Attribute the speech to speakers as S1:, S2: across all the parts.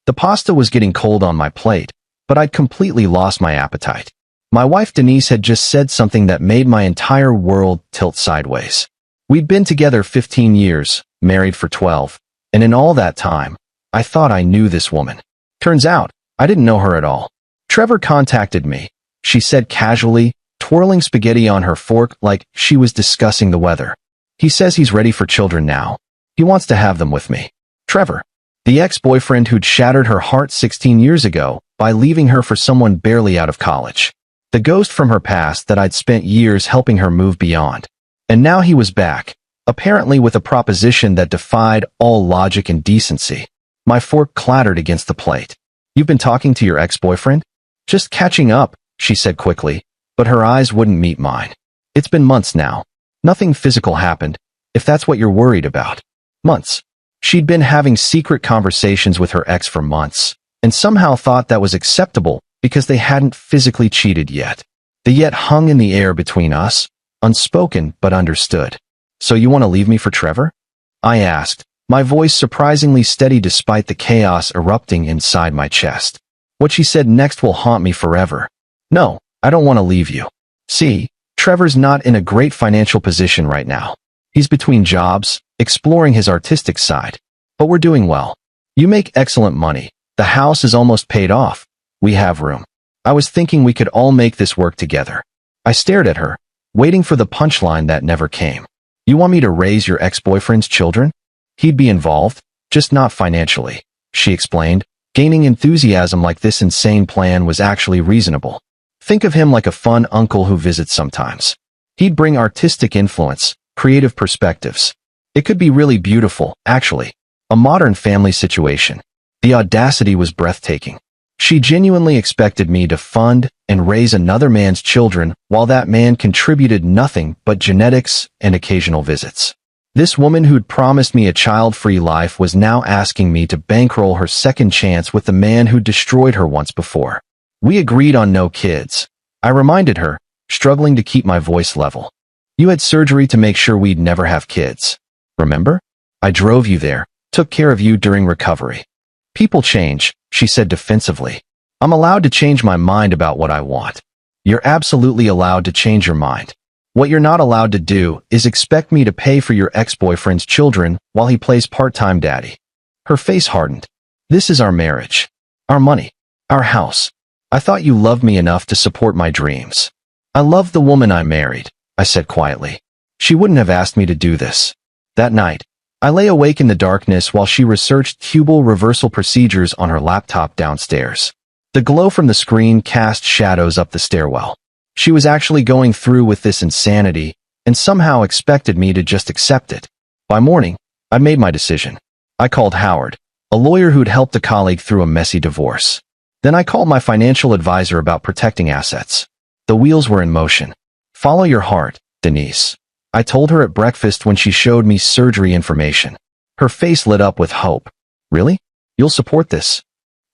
S1: The pasta was getting cold on my plate, but I'd completely lost my appetite. My wife Denise had just said something that made my entire world tilt sideways. We'd been together 15 years, married for 12, and in all that time, I thought I knew this woman. Turns out, I didn't know her at all. Trevor contacted me, she said casually, twirling spaghetti on her fork like she was discussing the weather. He says he's ready for children now. He wants to have them with me. Trevor, the ex-boyfriend who'd shattered her heart 16 years ago by leaving her for someone barely out of college. The ghost from her past that I'd spent years helping her move beyond. And now he was back, apparently with a proposition that defied all logic and decency. My fork clattered against the plate. You've been talking to your ex-boyfriend? Just catching up, she said quickly, but her eyes wouldn't meet mine. It's been months now. Nothing physical happened, if that's what you're worried about. Months. She'd been having secret conversations with her ex for months, and somehow thought that was acceptable because they hadn't physically cheated yet. The yet hung in the air between us, unspoken but understood. So you want to leave me for Trevor? I asked, my voice surprisingly steady despite the chaos erupting inside my chest. What she said next will haunt me forever. No, I don't want to leave you. See, Trevor's not in a great financial position right now. He's between jobs, exploring his artistic side. But we're doing well. You make excellent money. The house is almost paid off. We have room. I was thinking we could all make this work together. I stared at her, waiting for the punchline that never came. You want me to raise your ex-boyfriend's children? He'd be involved, just not financially, she explained, gaining enthusiasm like this insane plan was actually reasonable. Think of him like a fun uncle who visits sometimes. He'd bring artistic influence, creative perspectives. It could be really beautiful, actually. A modern family situation. The audacity was breathtaking. She genuinely expected me to fund and raise another man's children while that man contributed nothing but genetics and occasional visits. This woman who'd promised me a child-free life was now asking me to bankroll her second chance with the man who destroyed her once before. We agreed on no kids. I reminded her, struggling to keep my voice level. You had surgery to make sure we'd never have kids. Remember? I drove you there, took care of you during recovery. People change, she said defensively. I'm allowed to change my mind about what I want. You're absolutely allowed to change your mind. What you're not allowed to do is expect me to pay for your ex-boyfriend's children while he plays part-time daddy. Her face hardened. This is our marriage. Our money. Our house. I thought you loved me enough to support my dreams. I love the woman I married, I said quietly. She wouldn't have asked me to do this. That night, I lay awake in the darkness while she researched tubal reversal procedures on her laptop downstairs. The glow from the screen cast shadows up the stairwell. She was actually going through with this insanity and somehow expected me to just accept it. By morning, I made my decision. I called Howard, a lawyer who'd helped a colleague through a messy divorce. Then I called my financial advisor about protecting assets. The wheels were in motion. Follow your heart, Denise. I told her at breakfast when she showed me surgery information. Her face lit up with hope. Really? You'll support this?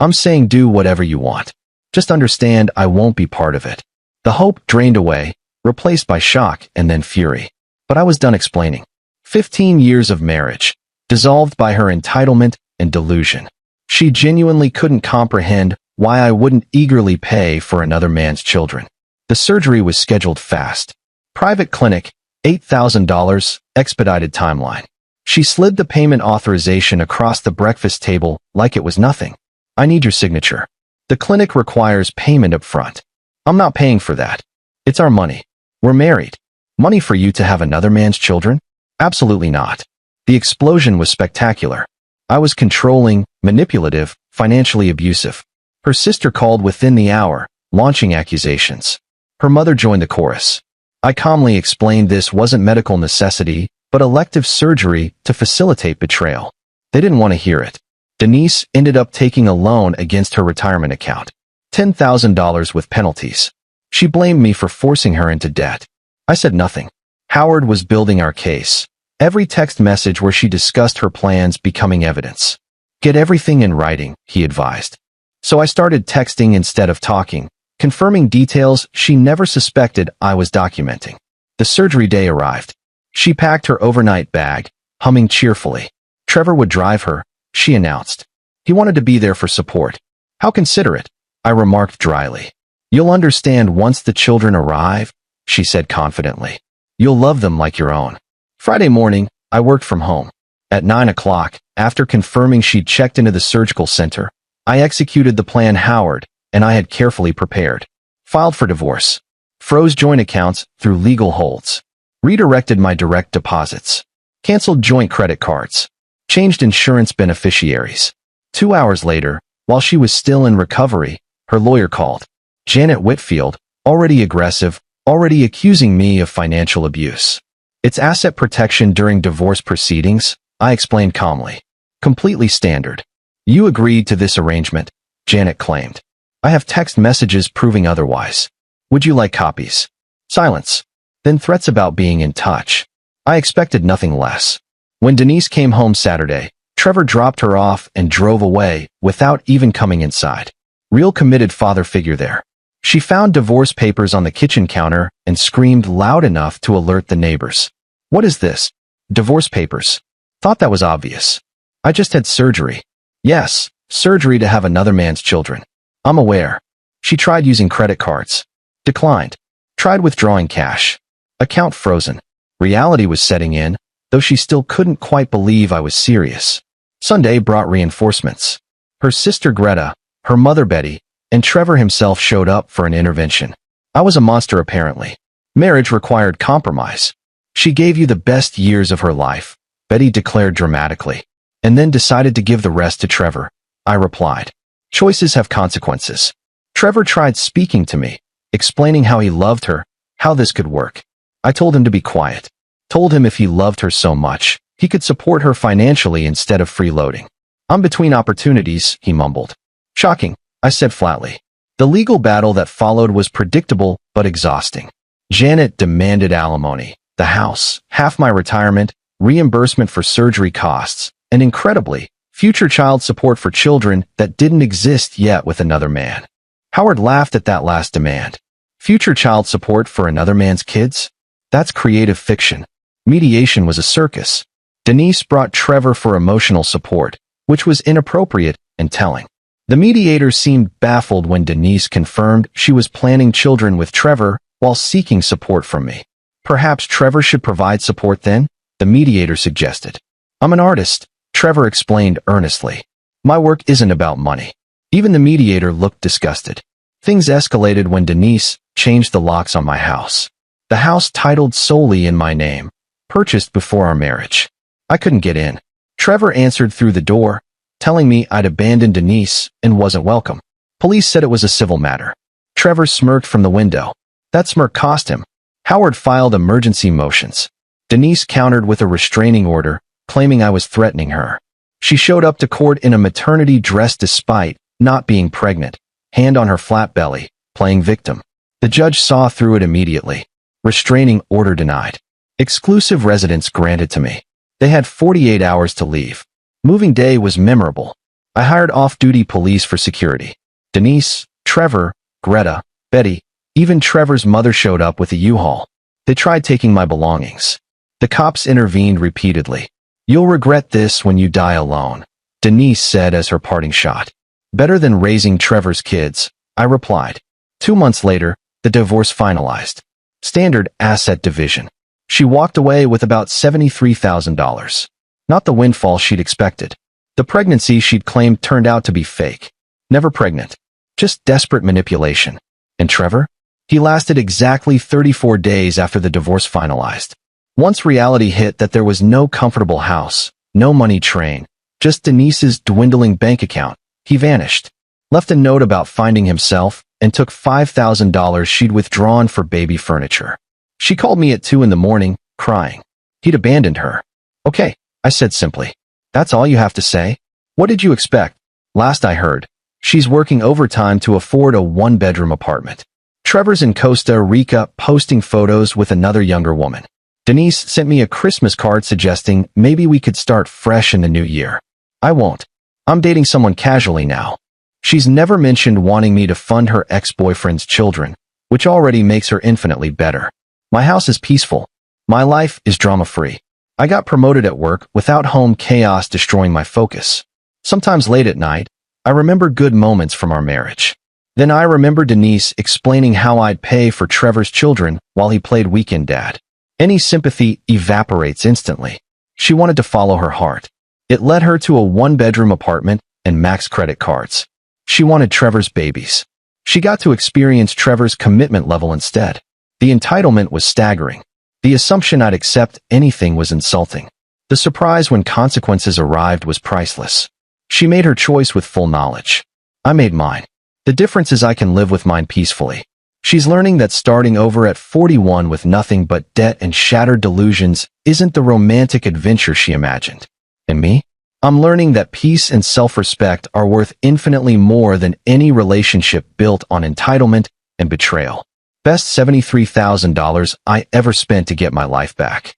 S1: I'm saying do whatever you want. Just understand I won't be part of it. The hope drained away, replaced by shock and then fury. But I was done explaining. 15 years of marriage, dissolved by her entitlement and delusion. She genuinely couldn't comprehend why I wouldn't eagerly pay for another man's children. The surgery was scheduled fast. Private clinic, $8,000, expedited timeline. She slid the payment authorization across the breakfast table like it was nothing. I need your signature. The clinic requires payment up front. I'm not paying for that. It's our money. We're married. Money for you to have another man's children? Absolutely not. The explosion was spectacular. I was controlling, manipulative, financially abusive. Her sister called within the hour, launching accusations. Her mother joined the chorus. I calmly explained this wasn't medical necessity, but elective surgery to facilitate betrayal. They didn't want to hear it. Denise ended up taking a loan against her retirement account. $10,000 with penalties. She blamed me for forcing her into debt. I said nothing. Howard was building our case. Every text message where she discussed her plans becoming evidence. Get everything in writing, he advised. So I started texting instead of talking, confirming details she never suspected I was documenting. The surgery day arrived. She packed her overnight bag, humming cheerfully. Trevor would drive her, she announced. He wanted to be there for support. How considerate, I remarked dryly. You'll understand once the children arrive, she said confidently. You'll love them like your own. Friday morning, I worked from home. At 9 o'clock, after confirming she'd checked into the surgical center, I executed the plan Howard and I had carefully prepared. Filed for divorce. Froze joint accounts through legal holds. Redirected my direct deposits. Canceled joint credit cards. Changed insurance beneficiaries. 2 hours later, while she was still in recovery, her lawyer called. Janet Whitfield, already aggressive, already accusing me of financial abuse. It's asset protection during divorce proceedings, I explained calmly. Completely standard. You agreed to this arrangement, Janet claimed. I have text messages proving otherwise. Would you like copies? Silence. Then threats about being in touch. I expected nothing less. When Denise came home Saturday, Trevor dropped her off and drove away without even coming inside. Real committed father figure there. She found divorce papers on the kitchen counter and screamed loud enough to alert the neighbors. What is this? Divorce papers. Thought that was obvious. I just had surgery. Yes, surgery to have another man's children. I'm aware. She tried using credit cards. Declined. Tried withdrawing cash. Account frozen. Reality was setting in, though she still couldn't quite believe I was serious. Sunday brought reinforcements. Her sister Greta, her mother Betty, and Trevor himself showed up for an intervention. I was a monster apparently. Marriage required compromise. She gave you the best years of her life, Betty declared dramatically, and then decided to give the rest to Trevor, I replied. Choices have consequences. Trevor tried speaking to me, explaining how he loved her, how this could work. I told him to be quiet. Told him if he loved her so much, he could support her financially instead of freeloading. I'm between opportunities, he mumbled. Shocking, I said flatly. The legal battle that followed was predictable but exhausting. Janet demanded alimony, the house, half my retirement, reimbursement for surgery costs, and incredibly, future child support for children that didn't exist yet with another man. Howard laughed at that last demand. Future child support for another man's kids? That's creative fiction. Mediation was a circus. Denise brought Trevor for emotional support, which was inappropriate and telling. The mediator seemed baffled when Denise confirmed she was planning children with Trevor while seeking support from me. Perhaps Trevor should provide support then? The mediator suggested. I'm an artist, Trevor explained earnestly. My work isn't about money. Even the mediator looked disgusted. Things escalated when Denise changed the locks on my house. The house titled solely in my name, purchased before our marriage. I couldn't get in. Trevor answered through the door, telling me I'd abandoned Denise and wasn't welcome. Police said it was a civil matter. Trevor smirked from the window. That smirk cost him. Howard filed emergency motions. Denise countered with a restraining order, claiming I was threatening her. She showed up to court in a maternity dress despite not being pregnant, hand on her flat belly, playing victim. The judge saw through it immediately. Restraining order denied. Exclusive residence granted to me. They had 48 hours to leave. Moving day was memorable. I hired off-duty police for security. Denise, Trevor, Greta, Betty, even Trevor's mother showed up with a U-Haul. They tried taking my belongings. The cops intervened repeatedly. You'll regret this when you die alone, Denise said as her parting shot. Better than raising Trevor's kids, I replied. 2 months later, the divorce finalized. Standard asset division. She walked away with about $73,000. Not the windfall she'd expected. The pregnancy she'd claimed turned out to be fake. Never pregnant. Just desperate manipulation. And Trevor? He lasted exactly 34 days after the divorce finalized. Once reality hit that there was no comfortable house, no money train, just Denise's dwindling bank account, he vanished. Left a note about finding himself and took $5,000 she'd withdrawn for baby furniture. She called me at 2 in the morning, crying. He'd abandoned her. Okay, I said simply. That's all you have to say? What did you expect? Last I heard, she's working overtime to afford a 1-bedroom apartment. Trevor's in Costa Rica posting photos with another younger woman. Denise sent me a Christmas card suggesting maybe we could start fresh in the new year. I won't. I'm dating someone casually now. She's never mentioned wanting me to fund her ex-boyfriend's children, which already makes her infinitely better. My house is peaceful. My life is drama-free. I got promoted at work without home chaos destroying my focus. Sometimes late at night, I remember good moments from our marriage. Then I remember Denise explaining how I'd pay for Trevor's children while he played weekend dad. Any sympathy evaporates instantly. She wanted to follow her heart. It led her to a one-bedroom apartment and max credit cards. She wanted Trevor's babies. She got to experience Trevor's commitment level instead. The entitlement was staggering. The assumption I'd accept anything was insulting. The surprise when consequences arrived was priceless. She made her choice with full knowledge. I made mine. The difference is I can live with mine peacefully. She's learning that starting over at 41 with nothing but debt and shattered delusions isn't the romantic adventure she imagined. And me? I'm learning that peace and self-respect are worth infinitely more than any relationship built on entitlement and betrayal. Best $73,000 I ever spent to get my life back.